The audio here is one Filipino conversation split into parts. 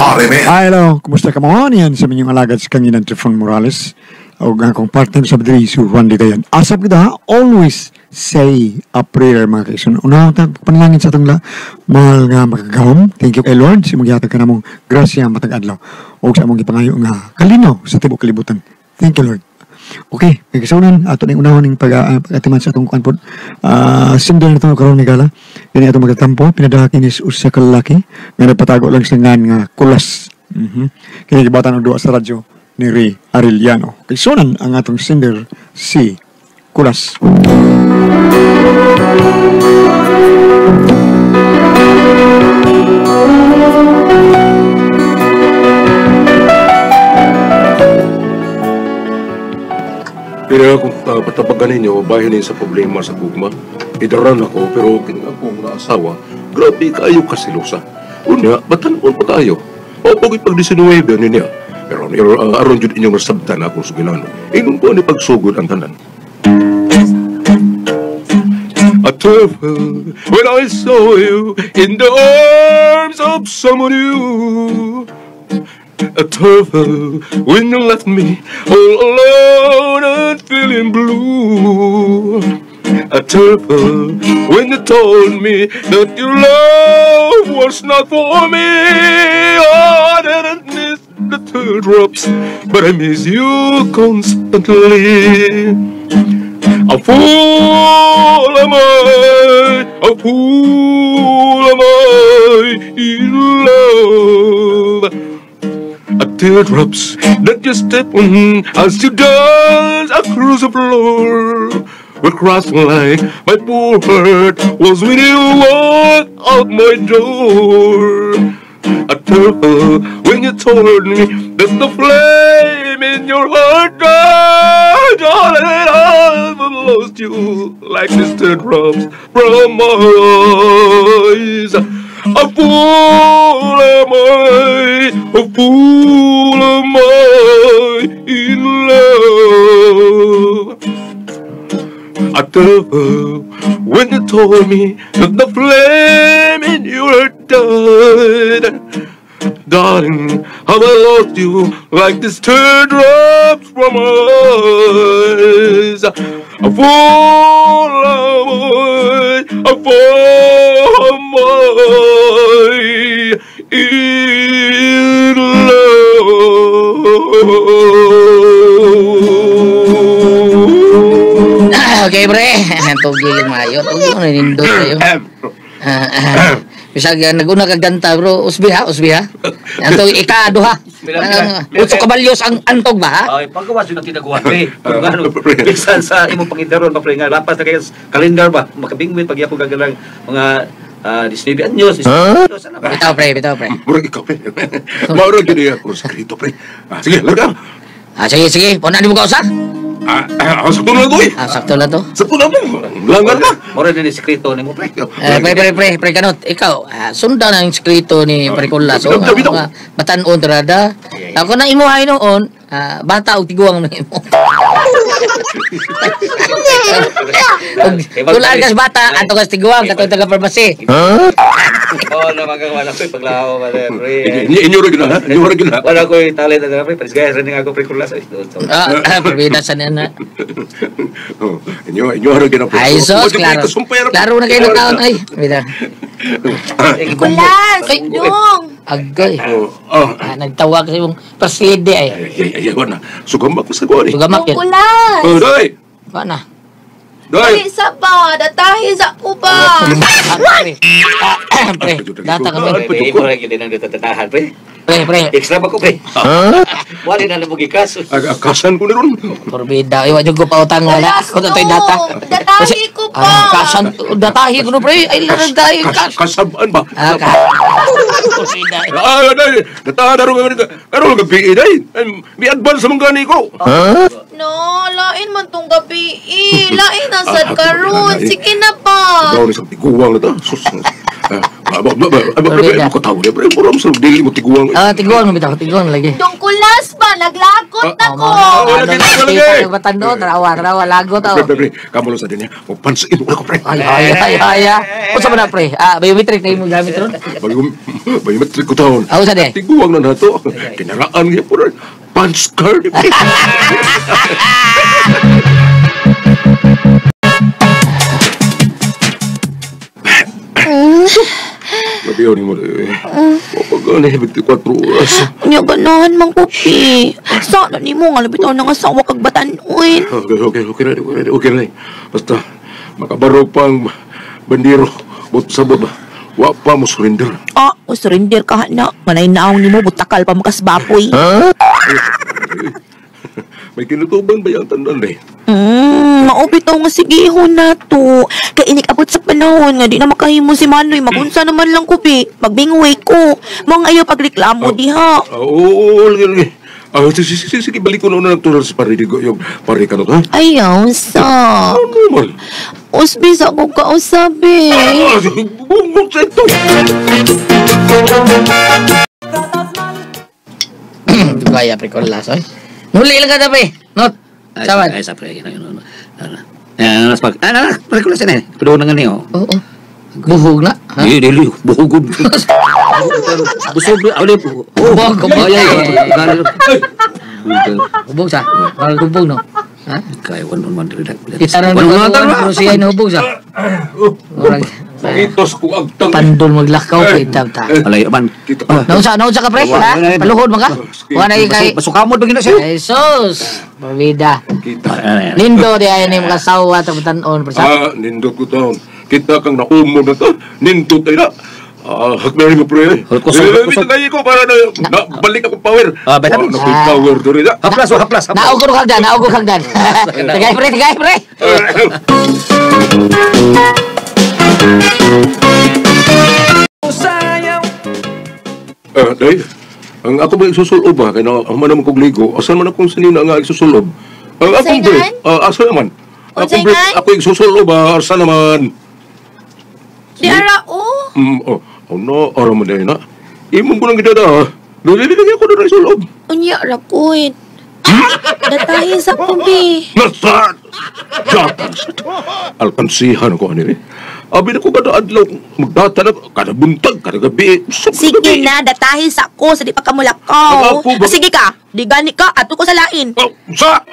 pare, men. Hello, kumusta ka mo? Yan sa minyong alagad sa kanginan Trifon Morales. O nga kong partner sa Badri, si Juan Ligayan. Asap kita ha, always say a prayer mga kaisun. Unang panalangin sa itong mahal nga makagawam. Thank you kay Lord. Si magyatag ka na mong grasya matag-adlaw. O sa mong ipangayo nga kalinaw sa tibok kalibutan. Thank you, Lord. Okay, may kasaunan ato na yung unahan ng pag-atiman sa atong kuanpod sindo na ito karoon ni Gala. Dini ato magtatampo, pinadahakin is usa ka lalaki nga nagpatago lang sa ngan nga kulas. Kaya gibatan ng duwa sa radyo ni Ray Arellano. Kasaunan ang atong singer si Kulas. Pero kung patabagan ninyo, bahin sa problema sa gugma, idaran ako, pero kinakong naasawa, grabe kayo kasilosa. Unya, batanon pa tayo. O pag ipag-19 niya. Pero aron jud inyong nasabtan akong sugilano. Ingon po ni pagsugod ang tanan. I told her when I saw you in the arms of someone new. I told her when you left me all alone and feeling blue. I told her when you told me that your love was not for me. Oh, I didn't miss the teardrops, but I miss you constantly. A fool am I, a fool am I in love. Teardrops that you step on as you dance across the floor will cross like my poor heart was when you walked out my door. I told her when you told me that the flame in your heart died, darling, I've lost you like these teardrops from my eyes. A fool am I, a fool am I in love. I told her when you told me that the flame in your heart died. Darling, how I lost you like these teardrops from my eyes. A fool am I, a fool am I in love. Okay, pre. Tugil mayo. Tugil na nindot kayo. Bisag naguna kag ganta bro, usbi ha. Antog ikado ha. Utso kabalyos ang antog ba ha? Ay, pagkawas yung tinaguan pre. Kung ano, bisan sa imong pangidaron pa pre nga lapas na kayo kalendar ba, makabingwit pag ako gagalang mga Disney News. Bitaw pre. Murag ikaw, pre. Maurag yun ako sa krito, pre. Sige, larga. Sige. Puna di mo ka usa? Sakto na to eh. Sakto na to. Sakto na mo. Langar na. Mura din yung sekreto ni mo, pre. Pre, kanot. Ikaw, sundan ang sekreto ni Parikulas. So, mga batanon rada. Ako na imuhay noon, bata o tiguang na imo. Tulaan kas bata, ato kas tiguang, katong taga-pharmacy. Oo, namagawala ko yung paglaho, pre. Inyo rin na, Wala ko yung talent na pre. Parisgaya rin nga ako Parikulas. Perbidasan yan na. Inyo rin na. Ay, sos, klaro. Klaro na kayo ng taon. Ay, bida. Kulas, dong. Agay. Nagtawa kasi yung presidente ay. Ay, wala. Sugamak ko sa kuwan eh. Sugamak yun. Kulas. Doy! Wala na. Dali sa ba? Datahin sa uba. Pre, data kami. Pre, imo lagi din ang tatahan, pre. Pre. Extra ba ko, pre? Wala na mo gikas. Kasan ko na ron. Porbida, iwan yung ko pa utang nga na. Kung ito'y data. Datahin ko pa. Kasan, datahin ko no, pre. Ay, larang dahil. Kasabaan ba? Porbida. Datahan na ron. Pero gabi eh, may advance sa mga gani ko. No, lain man tong gabi. Lain na sad karon. Sige na pa. Daw ni sa tiguang na ta. Sus. Ko tawo ni pre, puram sa dili mo tiguang. Tiguang na bitaw, tiguang lagi. Dong Kulas ba? Naglako na ko. wala kita, wala kayo. Batando, tarawa, lago tao. Pre, kamu lang sa din niya. Magpansin ko, pre. Ay. Unsa man na pre? Biometric na imong gamit ron. Biometric ko taon. Unsa de? Tiguang na nato. Kinaraan niya po rin. Punch card. Labiyo ni mo rin. Kapag 24 oras. Unya ganahan mang kupi. Sana ni mo nga labitaw nang asawa kag batanuin. Okay na. Basta, makabarog pang bandiro. But sa ba? Wa pa mo surrender. O surrender ka na. Manay naong ni mo butakal pa makas bapoy. May kinutubang ba yung tandaan eh? Maubitaw nga sigihon na to. Kaya inikabot sa panahon nga di na makahimo si Manoy. Magunsa naman lang kupi. Magbingway ko. Mga ayaw pagreklamo diha. Oo, lagi. Sige, balik ko na ng tulad sa paridigo. Yung parikanot, ha? Ayaw sa. Ano naman? Usbis ako kausabi. Bumog sa ito. Gaya pre ko laso. Muli lang ka pre. Not. Sawan. Ay, sa pre. Pre ko lang sa nene. Pero na nga niyo. Oo. Buhog na. Ha? Dili, buhugod. Busog, awli. Buhog, Ay, Hubog sa. Parang hubog no. Ha? kaya naman dili. Kita na naman pero siya inahubog sa. Murag. Itos ko agtang. Pandol maglakaw kita ta. Alay man. Naunsa ka pre? Ha? Paluhod man ka? Wa na kay Basukamod bagina siya. Jesus. Pabida. Kita. Lindo di ay ni makasawa ta batanon persa. Nindot ko taon. Kita kang naumog na to. Nindot tayo na. Haknarin mo, pre. Kusog kayo ko para na balik ako power. Betan. Power to rin. Haplas. Naugo kagdan. Tigay pre. Dahil, ang ako ba isusulob ba? Kaya ang naman kong ligo, asan man akong sinina nga isusulob? Ang akong break, asa naman? Akong break, ako isusulob ba? Asa naman? Di ara o. No, ara mo dahil na. Imong ko lang gidada ha. Nalilagay ako na isulob. Unya ra kuit. Datahin sa kubi. Nasaan? Alkansihan ko ani. Abi na ko kada adlaw magdatanag kada buntag kada gabi. Sige na, datahin sa ko sa di pa kamulakaw. Ako ba- Sige ka, di gani ka, ato ko sa lain. Sa!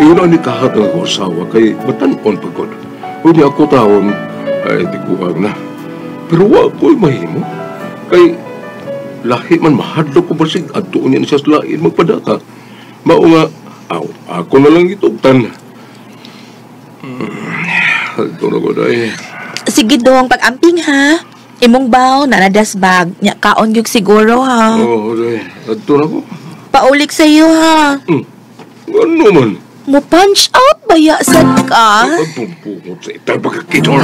Iyon ang nikahat ng ako asawa kay batanon pagod. Hindi ako tawon ay di ko na. Pero wa ko'y mahimo. Kay lahi man mahadlok ko basig at doon niya siya sa lain magpadata. Mao nga, ako na lang itugtan. Ito na ko dahil. Sige dong, pag-amping ha. Imong baw, nanadas bag. Nya kaon gyud siguro ha. Oo, dahil. Ito na ko. Paulik sa iyo ha. Ano man? Mo punch out baya sad ka. Pagpumpungot sa itay pagkakitor.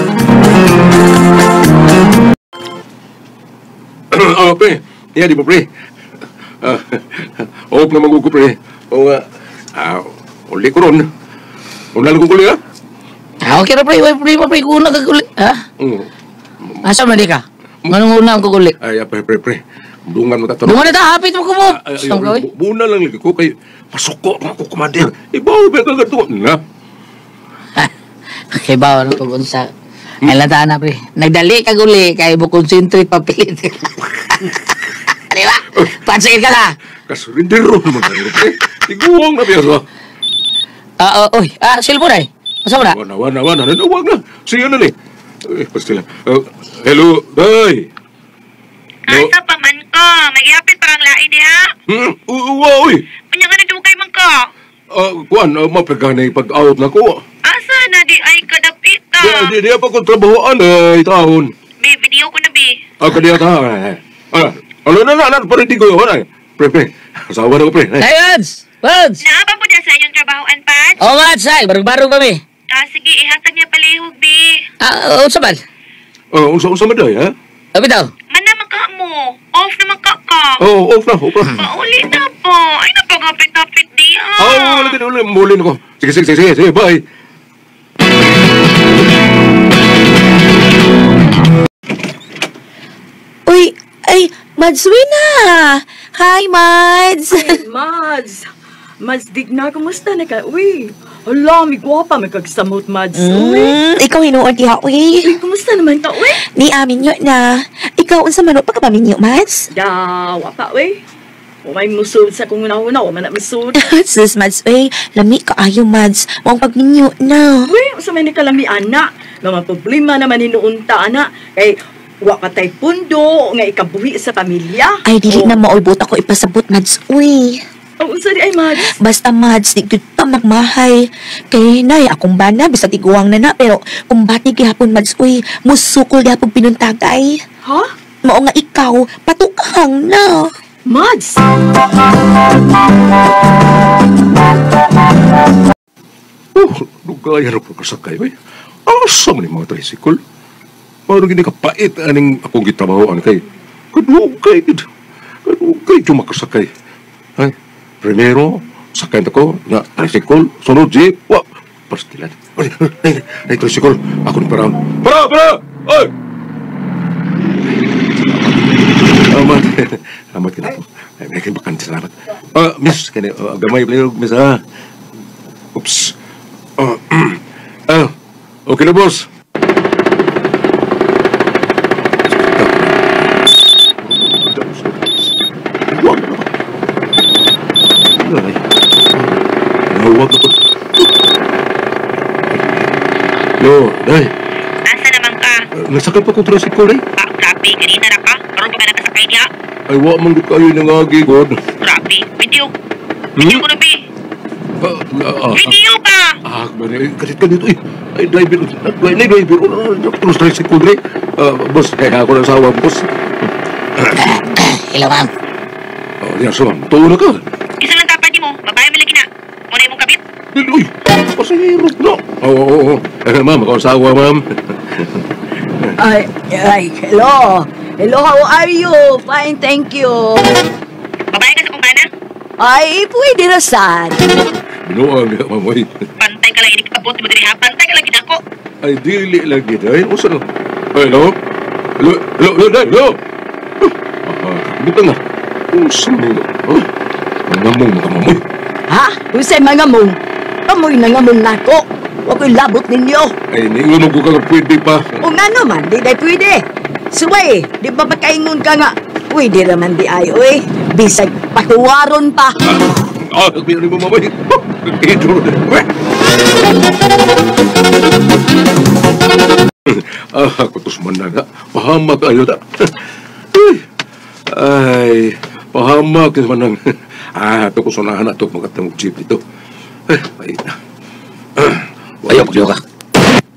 Pre. Iya, di ba, pre? Oop na magugo, pre. O nga, uli ko ron. Una lang kong kuli, ha? Okay ra pre, pre kuna ka kuli. Ha? Asa man di ka? Nganong una ko kuli? Ay, pre. Dungan mo tatanong. Dungan na hapit mo ko mo. Saan ka oy? Buna lang lagi ko kay pasuko ako kumandir. Ibaw ba ka gato na? Kay bawa na kung unsa. Ay lata na pre. Nagdali ka guli kay mo concentrate papilit. Di ba? Pansin ka na. Kasurindero naman ka rin, pre. Tiguang na biyaso. Oy, silbo na eh. Masa mo na? Wana. Nanawag na. Sige na ni. Pastila. Hello, day. Asa pa man ka? Magyapit parang lain diha. Uy. Unya nga nadugay man ka. Kuan, mapaganay pag-out na ko. Asa na di ay kadapit ka? Di pa ko trabahoan ay taon. Be, video ko na be. Kadiya ta. Ano na, pare di ko yun ay. Pre. Asawa na ko, pre. Lions! Lions! Naaba po dyan sa inyong trabahoan, Pat? Oo nga, say. Barug-barug kami. Sige, ihatag niya palihog, be. Unsa man? Unsa maday, ha? Abi daw. Man naman ka mo. Off naman ka. Off na. Pauli na po. Ay, napagapit-tapit diha. Ulit. Muli na ko. Sige, bye. Ay, Mads Wina! Hi, Mads! Mads, Digna, kumusta na ka? Uy, hala, may gwapa, may kagsamot, Mads. Uy, Ikaw hinuon diha, uy. kumusta naman ka, uy? Ni amin yun na. Ikaw, unsa manot pa ka ba minyo, Mads? Wapa, uy. Umay musod sa kung una-una, wama na musod. Sus, Mads, uy. Lami ka ayo, Mads. Huwag pagminyo na. Uy, sa may nakalami, anak. Nga problema naman hinuon ta, anak. Kay, wakatay pundo, nga ikabuhi sa pamilya. Ay, dili na maulbot ako ipasabot, Mads, uy. Ang unsa di ay, Mads. Basta, Mads, di gud pa magmahay. Kay nay, akong bana, bisa tiguang na na. Pero kung bati gihapon, Mads, uy, musukol gihapon pinuntagay. Ha? Mao nga ikaw, patukang na. Mads! Lugaya na pagkasakay, bay. Asa man yung mga tricycle? Parang gini kapait aning akong gitrabahoan kay. Kadugay, yung makasakay. Ay, primero, sakay na ko, nga, tricycle, sunod jeep, wa, pastilan. Ay, tricycle, ako ni parang, para! Ay! Salamat ka na po. Ay, may bakan, salamat. Miss, gamay, miss, Oops. Okay na, boss. Ay, nawag na po. Yo, day. Asa naman ka? Nasakay pa kong tricycle, day. Grabe, ganina na ka. Karoon ka ba nakasakay niya? Ay, wa mang kayo nangagi, God. Grabe, video. Video ko na, be. Video ka! Kanito, ay, driver, terus tricycle, day. Boss, kaya ako ng asawa, boss. Hello, ma'am. Yan, so, ma'am, tuwa na ka. Isa lang tapad mo. Babae mo lagi na. Muna yung mong kabit. Uy, pasahero, no? Oo. Ma'am, ako asawa, ma'am. Ay, hello. Hello, how are you? Fine, thank you. Babae ka sa kumbana. Ay, pwede na saan. Binuang nga, ma'am, ay. Pantay ka lang ini kakabot mo diri ha. Pantay ka lang ginako. Ay, dili lagi, day. O, saan? Hello? Hello? Buta nga. O, saan nila? Nangamong mga mamoy. Ha? Usay mga mong. Kamoy na nga mong nako. Huwag ko'y labot ninyo. Ay, niunog ko ka pwede pa. O nga naman, di day pwede. Suway, di ba makaingon ka nga? Pwede naman di ay, uy. Bisag patuwaron pa. Kaya mo mamoy. Ito. Kutos man na nga. Pahamak ayo ta. Ay, pahamak man nang. Ito ko sunahan na ito magkatang jeep dito. Ay, Ayaw ka.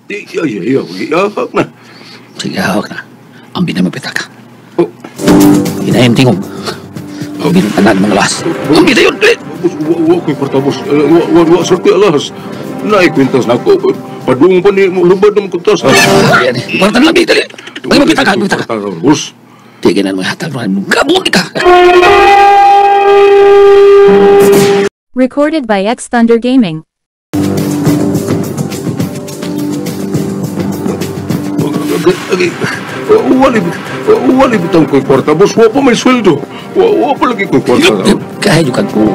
Iyak na. Sige, hawak na. Ang binamapita ka. Oh. Hinahim tingog. Ang binatanan mga las. Ang gina yun, Clint! Wa ko'y portabos. Wa sarti alas. Naikwintas na ako. Padung pa ni lubad ng kuntas. Ayan, ipartan lang, dali. Ang mapita ka. Bus. Tiginan mo hatal mo. Gabungi ka. Recorded by X Thunder Gaming. Wali bitang ko'y portabos. Wa pa may sweldo. Wa pa lagi ko'y portabos. Kahit yung kagpo.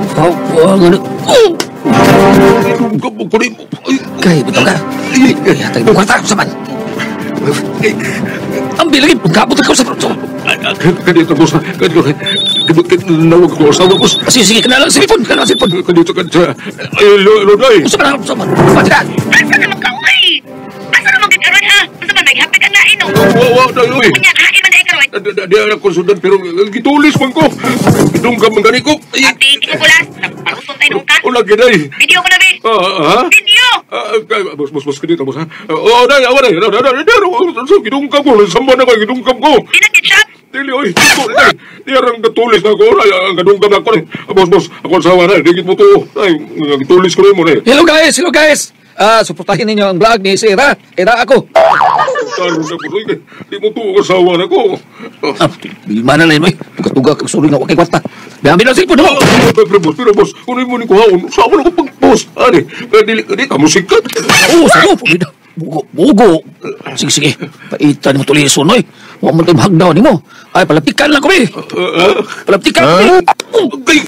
Ano? Kahit bitang ka. Kaya tayo mo kwarta sa man. Ang bilagin. Pagkabot ka sa pronto. Kanito, boss. Nawag ko asawa, boss. Sige, kanalang silipon. Kanito, Loday. Usa ka na. Patiran. Asa naman ka, uy? Asa naman ka karoon ha? Asa man naghapit ang nain, no? Wa, Dayoy. Kanya, hain man na ikaroon. Di anak konsultan, pero gitulis man ko. Gidunggam man gani ko. Ati, tikukulas. Nagparuson tayo nung ka. O, lagi, day. Video ko na, be. Ha? Video! Boss, kanito, boss, ha? Oo, day, awa, day. Gidunggam ko. Samba na kayo, gidunggam ko. Pinag-ketchup. Dili, oy. Di arang gatulis na ko. Ang gadunggam na ko. Boss, ako asawa na. Digit mo to. Ay, gitulis ko rin mo na. Hello guys. Suportahin ninyo ang vlog ni Sira. Era ako. Taro na po. Di mo to asawa na ko. Di mana na yun, tuga kag suri nga wakay kwarta. Gamit ang cellphone mo. Pero boss, kung mo ni kuhaon, saan mo na ko pag-post? Ani, di ka musikat. Oo, sa'yo. Bugo. Sige. Paitan mo tulisun, oy. Wa mo tayo mahagdaw ni mo. Ay, palaptikan lang kami. Palaptikan kami. Agay!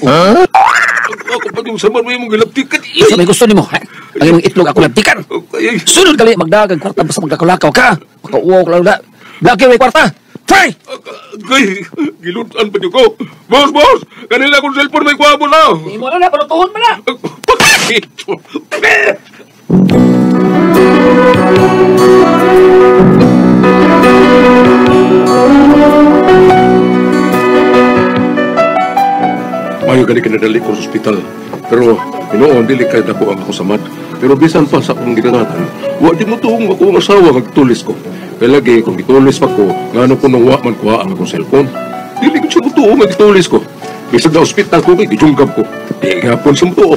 Ako pa yung saman mo yung galaptikan. Sa may gusto ni mo. Ang imong itlog ako laptikan. Ay, Sunod kali, magdagang kwarta basta magkakulakaw ka. Makauwaw ko lang na. Laki may kwarta. Try! agay! Gilutan pa niyo ko. Boss! Kanila akong cellphone may kwabo na. Hindi mo na, panutuhon mo na. Mayo gali kinadali ko sa ospital. Pero inoon dili kay dako ang ako samad. Pero bisan pa sa akong ginangatan, wa di mo tuong ako ang asawa kagtulis ko. Kaya lagi kung gitulis pa ko, ngano ko nang wa man kuha ang akong cellphone. Dili ko siya mutuong gitulis ko. Bisag na ospital ko kay gijunggam ko. Di gapon siya mutuo.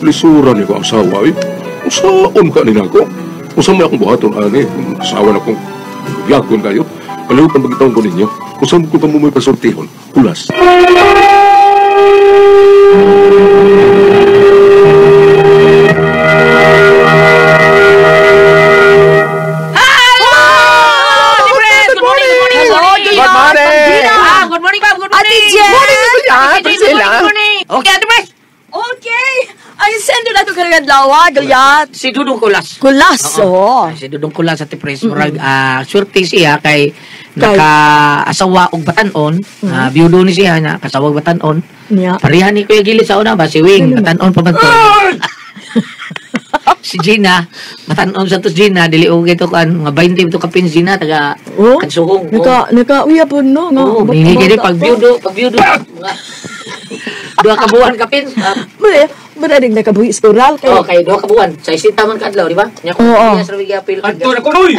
Lisura ni ko ang asawa eh. Usaon ka nila ko. Usa may akong buhaton ani. Asawa na kong yakon kayo. Kalimutan magitaon ko ninyo. Usan ko tamumoy pasultihon. Kulas. Good morning, ma'am. Good morning. Ate Jen! Good morning. Okay, Ate Pres. Okay. Ay, sendo na ito karagad lawa, galyat. Si Dudong Kulas. Kulas, oh. Si Dudong Kulas, Ate Pres. Murag, swerte siya kay naka-asawa og batanon. Biyudo ni siya na kasawa og batanon. Niya. Parihan ni Kuya Gili sa una ba? Si Wing, batanon pa man to. Si Gina, batanon sa to Gina, dili og ito kan mga 20 to kapin Gina taga Oh, Kansuhong. naka-uya po, no? Oo, may gini pag biyudo, dua ka buwan kapin. Madaling nakabuhi skural kayo. Oh, kay dua ka buwan. Sa isita man kadlaw, di ba? Nya ko Oo. sa wigapil. Adto na ko noy.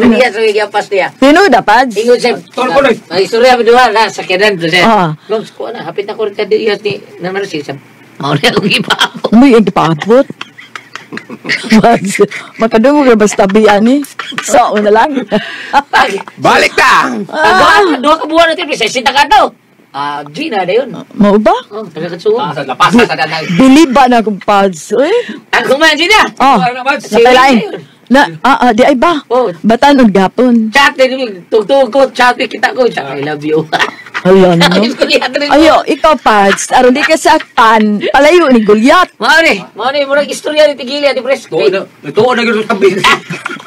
Niya sa wigapas niya. Tino dapat? Ingon siya. Tol ko noy. Ay, istorya mo duha na sa kedan to siya. Ah. Nung ko na hapit na ko rin kadi iyas ni naman siya. Mao na akong ipaabot. Uy, ang paabot. Makadungo ka basta biyan ni. So, una lang. Balik ta! Dua ka buwan natin, sa isita ka daw. Gina na yun. Mau ba? Oh, taga-katsuho. Sa lapasa sa danay. Bili ba na akong pads? Uy. Ako man, Gina. Oh, Si nakalain. Wing Di ay ba? Oh. Batanon gapon. Chat din, tugtog ko, chat kita ko. I love you. Ayan, no? Ayos ko lihat rin. Ayo, ikaw, Pads. Aron di ka saktan. Palayo ni Gulyat. Mao ni, murag istorya ni Tigili, Ate Pres. Tuo na gyud sa tabi.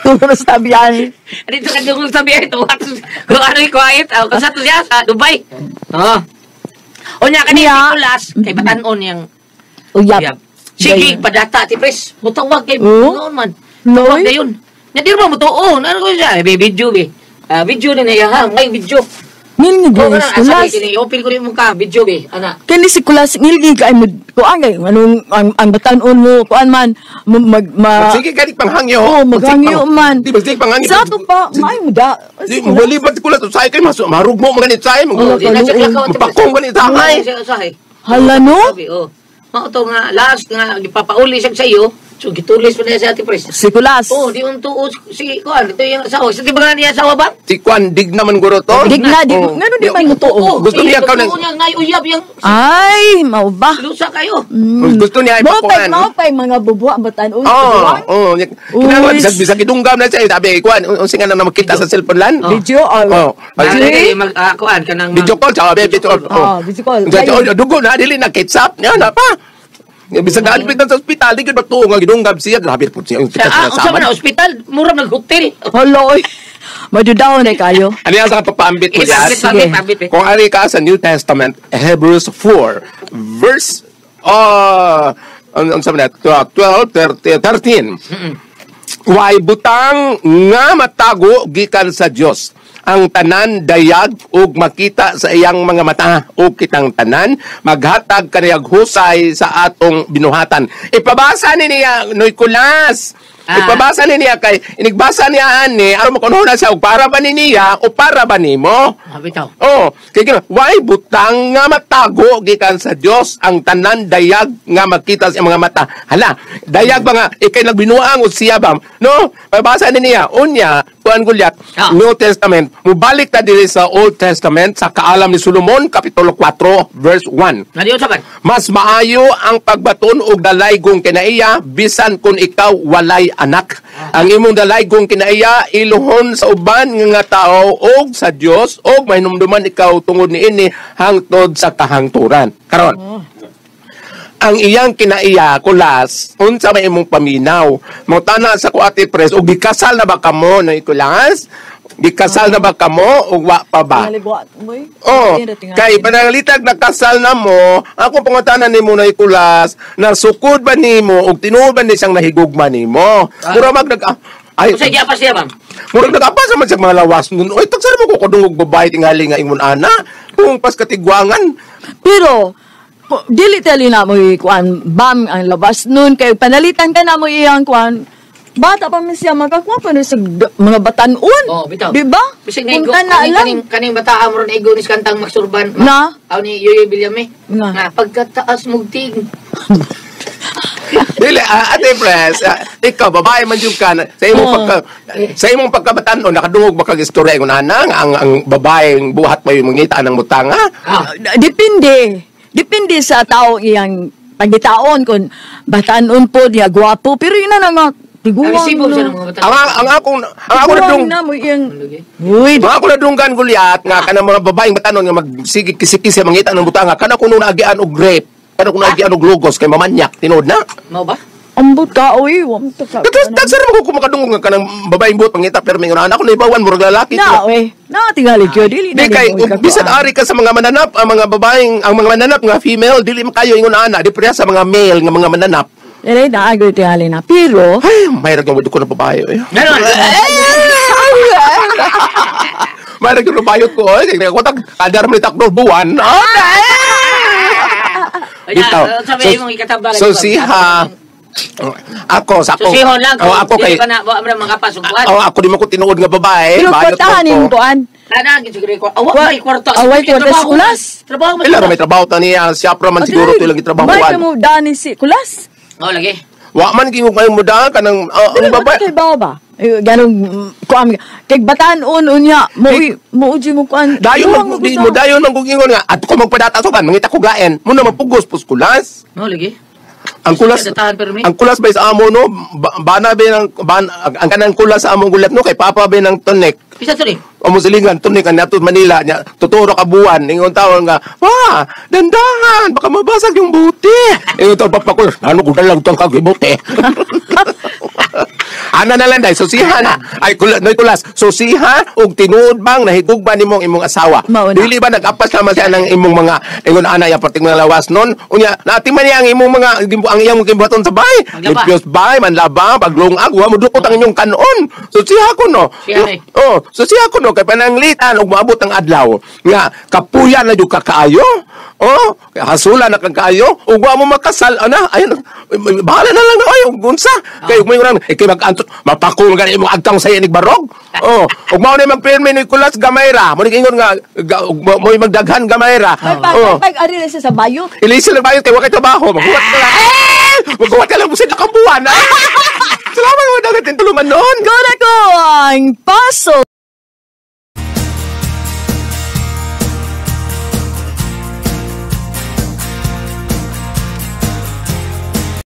Turo sa tabihan. Dito ka dungog sabi ito. Kung ano yung quiet, kung sa to siya, sa Dubai. Oo. O niya, kanina Kulas, kay Batanon yung Uyap. sige, padata, Ate Pres. Mutawag kay Oh? noon man. Noy? Tawag na yun. Nadir mo mutuon. Ano ko siya? Video, be. Video na niya, ha? May video. Ngilngig Oo, yung sabi kulas. ko open ko rin yung mukha. Video, be. Ana. Kani si kulas ngilngig ay mo kuan kay anong ang batanon mo kuan man Sige ka di panghangyo. Oh, maghangyo man. Di ba sige panghangyo? Sa to pa may muda. Di malibat ko lang to say kay marugmo mo ganit say mo. Oh, di na siya lakaw. Mapakong ganit ay. Hala no? Sabi, oh. Mao to nga, last nga, gipapauli siya sa iyo. So, gitulis pa niya sa Ate Pres. Si kulas. Oh, di untuos. Sige, kuhan. Ito yung asawa. Sa tiba nga niya asawa ba? Si Kwan dig naman guro to. Dig na, dig. Oh. Ngano di man mutuo? Oo. Gusto niya ka ng... ng- niya, ngay uyab yung... Ay, mau ba? Lusa kayo. Gusto niya Mo ipakuan. pay mga bubuwa batanon. Oh, kinahanglan Uy. bisag idunggam na siya. Sabi Kwan, unsa nga na makita sa cellphone lan? Video Oh, Ay, kuhan ka ng... video call sa video call. video call. Dugo na dili na ketchup niya na pa. Bisag naadmit na sa ospital, di gud bato nga gidunggam siya, grabe po siya. Sa na ospital, mura nag-hotel. Hello. Madudaw na kayo. Ano yan sa papaambit mo yan? Pabit. Kung ari ka sa New Testament, Hebrews 4, verse, ang sabi na, 13. Way butang nga matago gikan sa Dios ang tanan dayag ug makita sa iyang mga mata ug kitang tanan maghatag kaniyag husay sa atong binuhatan. Ipabasa ni niya Nicolas. Ipabasa ni niya kay inigbasa niya ani aron makuno na siya ug para ba ni niya o para ba nimo? Bitaw. Oh, kaya why butang nga matago gikan sa Dios ang tanan dayag nga makita sa mga mata. Hala, dayag ba nga ikay nagbinuang o siya ba? No, pabasa ni niya unya kuan Gulyat, New Testament. Mubalik ta diri sa Old Testament sa kaalam ni Solomon kapitulo 4 verse 1. Nadiyo saban. Mas maayo ang pagbaton og dalaygong kinaiya bisan kung ikaw walay anak. Ang imong dalaygong kinaiya iluhon sa uban nga tao og sa Dios og mahinumduman ikaw tungod niini hangtod sa kahangturan. Karon. Ang iyang kinaiya kulas unsa may imong paminaw. Motana sa ko ate pres og gikasal na ba kamo no kulas? Gikasal na ba kamo o wa pa ba? Oh, kay panangalitag nakasal na mo, ako pangutanan nimo na ikulas, nasukod ba nimo og tinuod ba ni siyang nahigugma nimo? Mura mag ay, Sa giapas siya, ma'am. murag nagapas man sa mga lawas nun. Oy, tagsara mo ko kudungog babae tingali nga ingon ana. Kung pas katigwangan. Pero, dili tali na mo kuan bam ang labas nun kay panalitan ka na mo iyang kuan bata pa man siya makakuha pa sa mga batanon. Oh, bitaw. Di ba? Bisig na igo, Punta na alam. kaning bataan mo ron igo ni kantang Maksurban. Na? Aw ni Yoyoy Villame. Na. Na pagkataas mong ting. Dili, ate pres, ikaw babae man jud ka sa imong pagkabatan-on nakadungog ba kag istorya ingon ana nga ang babaeng buhat pa yung mangita ng butanga? Depende sa tao iyang pagitaon kung batanon po niya gwapo pero ina na nga tiguang Resibo siya ng mga bataan. Ang ako na dung na mo iyang uy mga ako na dunggan gulyat nga kanang mga babaeng batanon nga magsigig kisi-kisi mangita ng butanga kana kuno naagian og grape kana kuno naagian og lugos kay mamanyak tinod na. Mao ba? ambot ka oy wa mo ta Tagsara mo ko makadungog nga kanang babaeng buhat mangita pero mingon ana ko na ibawan murag lalaki. na oy na tingali kyo dili Di kay bisan ari ka sa mga mananap ang mga babaeng ang mga mananap nga female dili man kayo ingon ana di pareha sa mga male nga mga mananap. Dili na agad tingali na pero Ay, mayroon yung ko na babae. Meron. Mayroon yung bayot ko. Kaya ko kadar mo itakdo buwan. Bitaw. Sabi mo ikatabala. So siha. Ako, sa ako. Susihon lang. Ako kay. Dili ka na, wa mo na mga pasugbuan. Ako di mo ko tinuod nga babae. pero Bayot kwartahanin ko. kuan Nanagin siguro ko. Awa may kwarto. away ko Trabaho sa kulas Trabaho mo. Ilan may trabaho ta niya. Siya pa man siguro ito lang Bay itrabahoan. mo dani si kulas Oh, lagi. Wa man gingo kayo muda kanang ang babae. Kay ba? Ganong kuan kay batanon unya mo uji mo kuan. Dayon mo dayon ang kugingon nga at ko magpadata so kan mangita ko gaen mo na mapugos puskulas. Oh, lagi. Ang kulas Datahan pero ang kulas ba sa amo no bana ba ng ang kanang kulas sa among gulat no kay papa ba ng tonek Bisa to ni. amo silingan tonek ang natud Manila nya tuturo ka buwan ingon tawon nga wa dandahan baka mabasag yung buti ingon taw papa ko ano ko dalang tong kagibuti ana na lang dai susiha na ay kulas susiha og tinuod bang nahigugba nimo ang imong asawa Mauna. dili ba nag-apas naman siya ng imong mga ingon ana ya parting mga lawas non unya natiman niya ang imong mga ang iyang gimbuhaton sa bay Maglaba. lipios bay manlaba paglungag wa mo dukot ang inyong kanon susiha ko no Siya ni. oh susiha ko no kay pananglitan og maabot ang adlaw nga kapuyan na jud ka kaayo oh hasula na kag kaayo ug wa mo makasal ana ayun bahala na lang na ay ug unsa kay ug may urang kay mag-antot mapakul gani mo agtang saya nig barog oh ug mao na magpirme ni kulas gamay ra mo ingon nga mo magdaghan gamay ra oh Pag ari na siya sa bayo. ilisil ba yun kay wa kay trabaho maghuwat ka lang maghuwat ka lang mo sa kabuan salamat mo dagat tulungan noon Gora ko ang paso